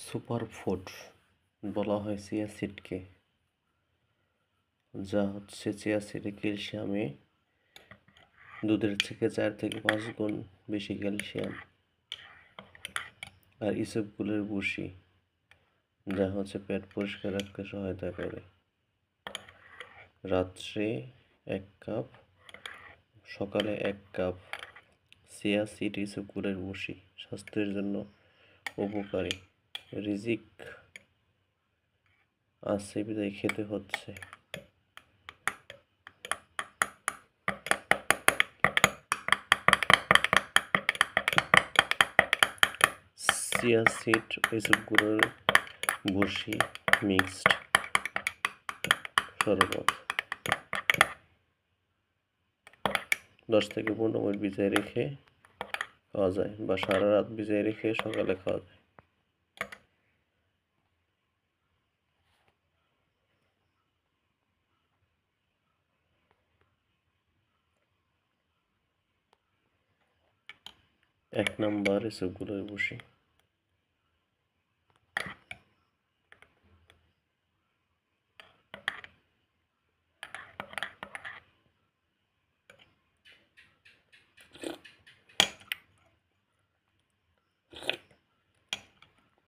Superfood বলা হয় chia সিডকে, যা হচ্ছে চিয়া সিডে ক্যালসিয়ামে দুধের থেকে 4 থেকে 5 গুণ বেশি ক্যালসিয়াম। আর ইসবগুলের ভুসি, যা হচ্ছে পেট পরিষ্কার রাখতে সহায়তা করে। রাত্রে 1 কাপ, সকালে 1 কাপ চিয়া সিড ইসবগুলের ভুসি স্বাস্থ্যের জন্য উপকারী। রিজিক আছে বিদায় খেতে হচ্ছে। চিয়া সিড ইসবগুলের ভুসি মিক্সড শরবত 10 থেকে 15 মিনিট ভিজিয়ে রেখে খাওয়া যায়, বা সারা রাত ভিজিয়ে রেখে সকালে খাওয়া যায়। এক নাম্বার ইসবগুলের ভুসি।